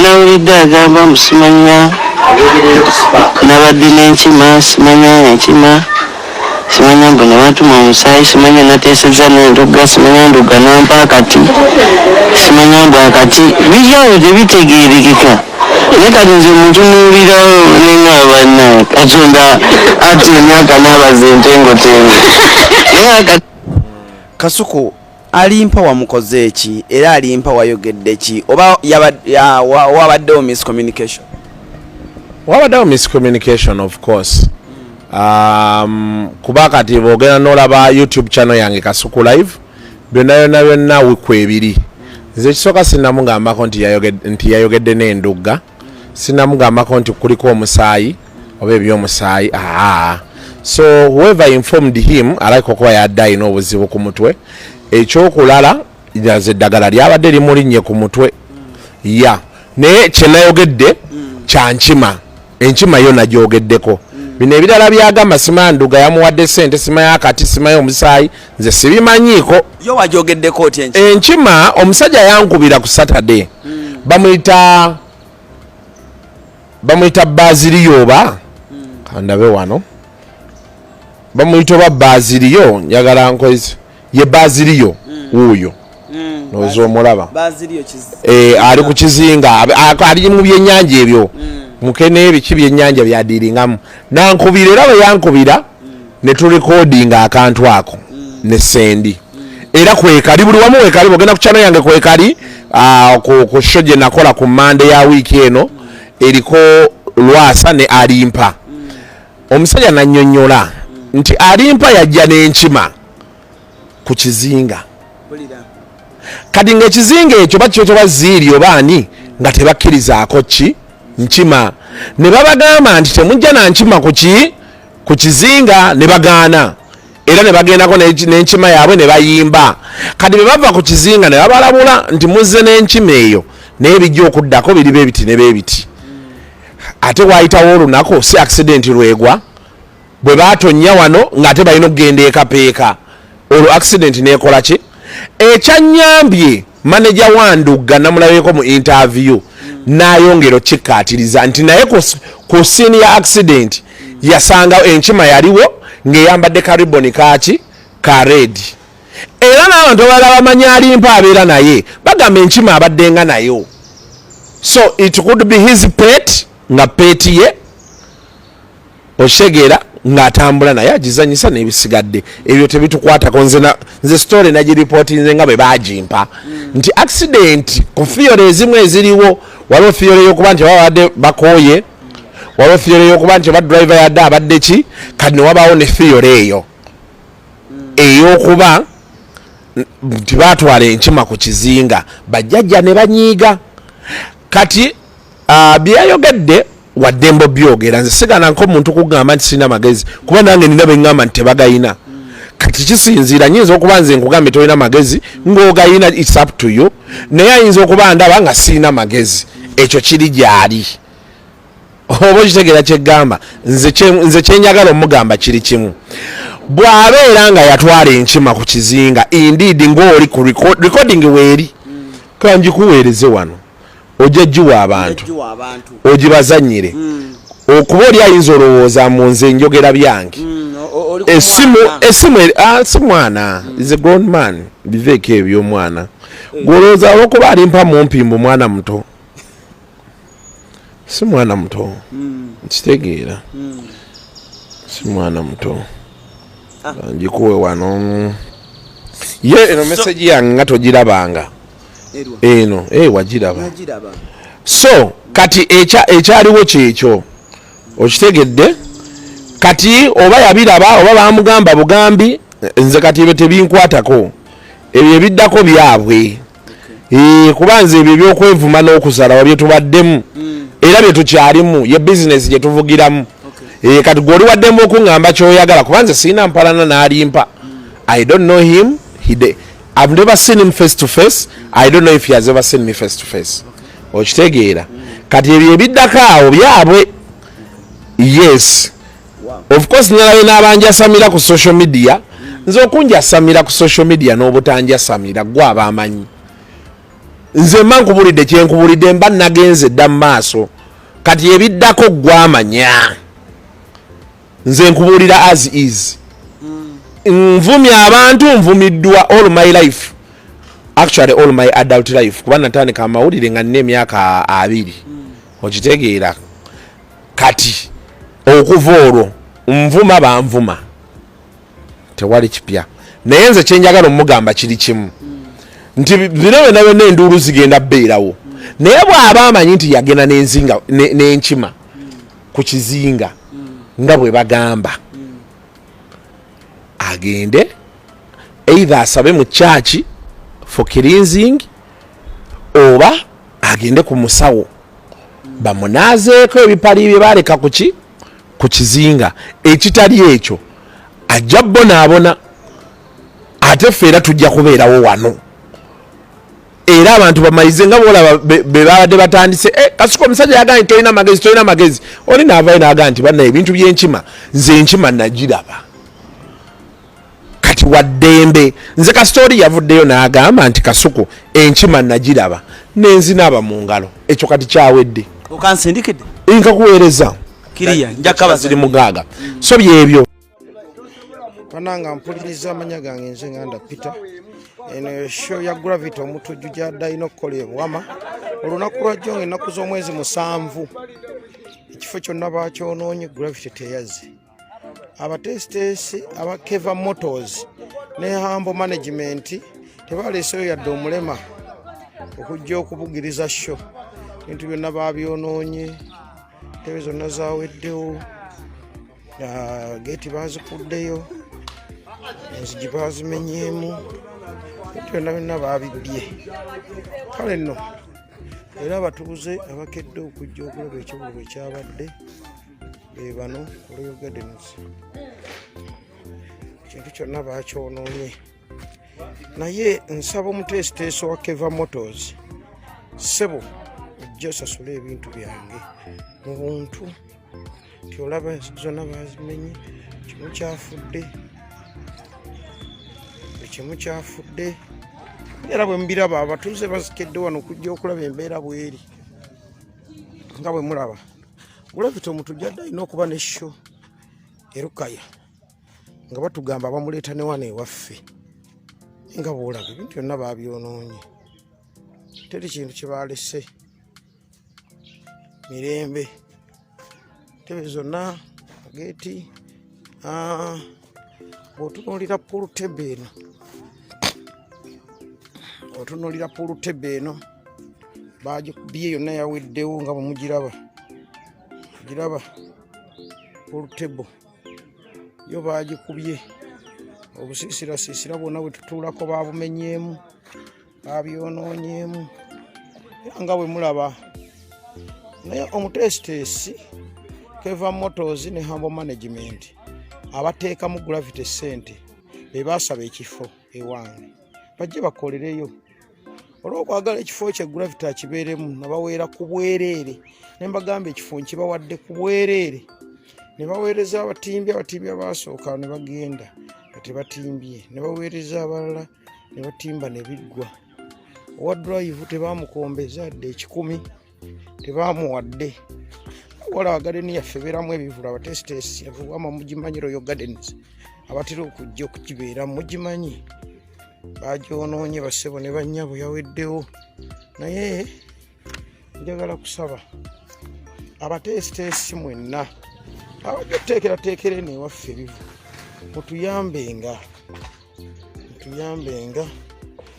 nawulidde agamba musimanya nabadde n'enkima simanya enkima simanya mbu ne batuma omusaayi simanya nateesezza n'endugga simanya ndugga nampa akati simanya mbu akati bijyawo tebitegeerekeka naye kati nze mutunuulirawo nenga bannaye katonda ati emyaka n'abaza entengotengo naye Kasuku Alimpa wamukoze eki era Alimpa wayogedde ki oba wabaddewo miscommunication? Wabaddewo miscommunication of course. Kuba kati boogera n'olaba YouTube channel yange Kasuku Live byonna wiku ebiri. Nze kisooka sinnamugambako nti yayogedde n'endugga, sinnamugambako nti kuliko omusaayi oba ebyomusaayi. So whoever informed him alaika okuba yadde alina obuzibu ku mutwe. Ekyokulala yaze eddagala lyabadde limulinnye ku mutwe naye kyenayogedde kyankima, enkima yo nagyogeddeko. Bino ebirala byagamba simanya nduga yamuwadde sente simanya akati simanya omusaayi nze sibimanyiiko. Yo wajogeddeko oti enkima? Omusajja yankubira ku Saturday bamuyita Baziliyo oba kandabe wano bamuyita oba Baziliyo njagala nkozi ye Baziliyo uyo nozo omulaba ali ku kizinga ali mu byennyanja ebyo mukene ebiki byennyanja byadiringamu nankubira era bwe yankubira ne turekodinga akantu ako ne sendi era kwekali buli wamu wekali bogenda ku channel yange kwekali ku show gye nakola ku Monday ya wiki eno eriko Lwasa ne Alimpa. Omusajja nannyonnyola nti Alimpa yajja n'enkima ku kizinga kati ng'ekizinga ekyo bakyo baziiri obaani nga tebakkirizaako ki nkima ne babagamba nti temujja na nkima ku kizinga ne bagaana era ne bagendako n'enkima yaabwe ne bayimba. Kati bwe bava ku kizinga ne babalabula nti muzze n'enkima eyo naye bijja okuddako biri beebiti ne beebiti. Ate waayitawo olunaku si accident lwegwa bwe baatonya wano ng'ate balina okugenda ekapeeka olwo accident neekola ki ekyanyambye manager Wandugga namulabeko mu interview n'ayongera okikkaatiriza nti naye ku scene ya accident yasanga enkima yaliwo ng'eyambadde kariboni ka red era n'abantu abalala bamanya Alimpa abeera naye bagamba enkima abaddenga nayo. So it could be his pet nga peti ye oshegera ng'atambula naye agizanyisa n'ebisigadde ebyo tebitukwatako. Nze story nagiripotinze nga bwe bagimpa nti accident ku theory ezimu eziriwo waliwo theory y'okuba nti babadde bakooye, waliwo theory y'okuba nti driver yadde abadde ki, kati ne wabaawo ne theory eyo ey'okuba nti baatwala enkima ku kizinga bajjajja ne banyiiga. Kati byayogedde waddembo byogera nze sigana nk'omuntu kugamba nti sina magezi kuba nange nina bengamba nti tebagayina. Kati kisinziira nyinza okuba nze nkugambe tolina magezi ng'ogayina, it's up to you, naye ayinza okuba ndaba nga sirina magezi, ekyo kiri gyali. Oba okitegeera kyeggamba nze kyenjagala omugamba kiri kimu. Bw'abeera nga yatwala enkima ku kizinga indeed ng'oli ku recording weeri kanjikuweereze wano ojja giwa abantu ogibazanyire okuba oli ayinza olowooza mu nze njogera byange esimu si mwana is a grown man biveeko eby'omwana gwolowooza olwokuba Alimpa mumpimbu mwana muto si mwana muto nkitegeera si mwana muto njikuwe wano ye eno message yange nga togirabanga eno wagiraba. So kati ekyaliwo kyekyo okitegedde. Kati oba yabiraba oba bamugamba bugambi nze kati ebyo tebinkwatako, ebyo ebiddako byabwe. Kuba nze ebyo ebyokwevuma n'okusalawo bye tubaddemu era bye tukyalimu ye business gye tuvugiramu. Kati gwoli waddemu okuŋŋamba kyoyagala kuba nze sirina mpalana n'Alimpa. I don't know him. I've never seen him face to face. I don't know if he has ever seen me face to face. Okitegeera. Kati ebyo ebiddako awo byabwe. Yes. Of course nalabe n'abanjasamira ku social media. Nze okunjasamira ku social media n'obutanjasamira gwe abamanyi. nze mankubulidde kyenkubulidde mba nagenze dda mu maaso kati ebiddako gwamanya nze nkubulira as is nvumya abantu nvumiddwa all my life, actually all my adult life, kuba natandika amawulire nga nina emyaka 2 okitegeera. Kati okuva olwo nvuma banvuma tewali kipya, naye nze kyenjagala omugamba kiri kimu nti bino byonna byonna enduulu zigenda bbeerawo, naye bw'aba amanyi nti yagenda n'enkima ku kizinga nga bwe bagamba, agende either asabe mu church for cleansing oba agende ku musawo bamunaazeeko ebipali bye baleka ku kizinga. Ekitali ekyo ajja bonaabona, ate ffe era tujja kubeerawo wano era abantu bamayize nga boolaba be babadde batandise Kasuku omusajja yagaa nti tolina magezi oli naavayo naagaa nti banna ebintu by'enkima nze enkima nagiraba kati waddembe. Nze kastori yavuddeyo n'agamba nti Kasuku enkima nagiraba nenzinaaba mu ngalo, ekyo kati kyawedde. Okansindikidde nkakuweereza kiriya njakaba ziri mugaaga so byebyo pananga mpuliriza amanya gange nze nganda Peter. Eno show ya Gravity Omutujju gy'addayo okukola ebuwama olunaku lwajjo ennaku z'omwezi 7 ekifo kyonna bakyonoonye Gravity teyazze. Abatesitesi aba Keva Motors ne Hambo Management tebaleeseyo yadde omulema okujja okubugiriza show. Ebintu byonna babyonoonye, tebe zonna zaweddewo, geeti bazikuddeyo, enzigi bazimenyeemu, ebintu byonna byonna babibbye. Kale nno era abatuuze abakedde okujja okulaba ekibulwa ekyabadde be bano Royal Gardens. Ekintu kyonna bakyonoonye, naye nsaba omutesiteeso wa Keva Motors ssebo ojja osasula ebintu byange mu buntu nti olaba zonna bazimenye, kimu kyafudde era bwe mbiraba abatuuze bazikedde wano okujja okulaba embeera bweri nga bwe mulaba. Gravity Omutujju alina okuba ne show erukaya nga batugamba bamuleeta ne wano ewaffe nga bwolaba ebintu byonna babyonoonye, teri kintu kye balese, mirembe, tebe zonna geeti. Bw'otunuulira pulutebe eno bagikubbye yonna yaweddewo nga bwe mugiraba pulutebo yo bagikubye, obusiisirasiisira bwonna bwe tutuulako babumenyeemu, babyonoonyeemu era nga bwe mulaba. Naye omutesiteesi Keva Motors ne Hambo Management abateekamu Gravity ssente be baasaba ekifo ewange bajje bakolereyo. Olw'okwagala ekifo kye Gravity akibeeremu nabaweera ku bwereere, ne mbagamba ekifo nkibawadde ku bwereere. Ne baweereza abatimbi abasooka ne bagenda nga tebatimbye, ne baweereza abalala ne batimba ne biggwa. Owa drive tebamukombeza dde 10 tebamuwadde. Wala garden yaffe beeramu ebivulu abatesitesi yavuwama mugimanyi Royal Gardens abatera okujja okukibeeramu mugimanyi bagyonoonye bassebo ne bannyabo yaweddewo. Naye njagala kusaba abatesitesi mwenna abajja okuteekerateekera eno ewaffe ebivu mutuyambenga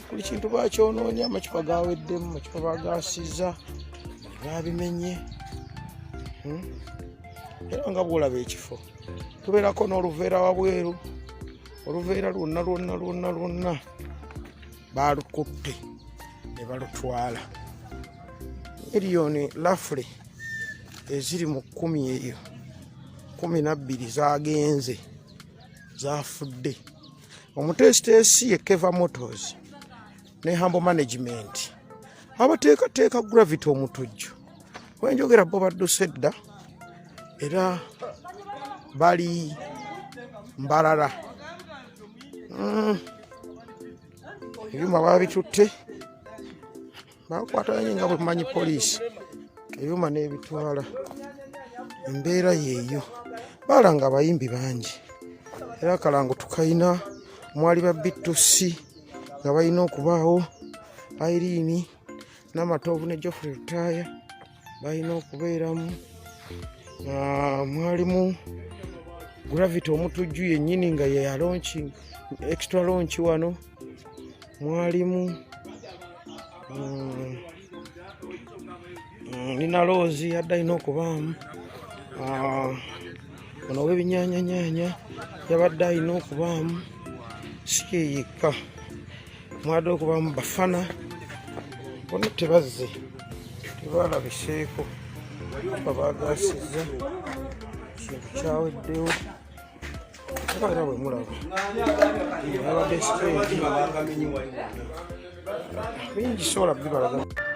buli kintu bakyonoonye, amacupa gaweddemu, amacupa bagasiza babimenye. Era nga bwolaba ekifo tubeerako n'oluveera wabweru, oluveera lwonna balukutte ne balutwala. Miliyoni lafule eziri mu 10 eyo 12 zagenze zafudde. Omutesiteesi ye Keva Motors ne Hambo Management abateekateeka Gravity Omutujju wenjogera bo badduse dda era bali mbalala. Ebyuma babitutte bakwatanye nga bwe mumanyi poliisi ebyuma n'ebitwala embeera yeeyo baala nga abayimbi bangi era akalango tukayina mwali ba bitusi nga balina okubaawo Irene n'amatoovu ne Geoffrey Rutaya balina okubeeramu mwalimu Gravity Omutujju yennyini nga ye launching extra launch wano mwalimu Nina Rose yadde alina okubaamu ono w'ebinyaanyanya yabadde alina okubaamu si yekka mwadde okubaamu Bafana bonna tebazze tebalabiseeko babaagaasizza kintu kyaweddewo era bwe mulaba yabadde siteegi bingi sobola bibalaga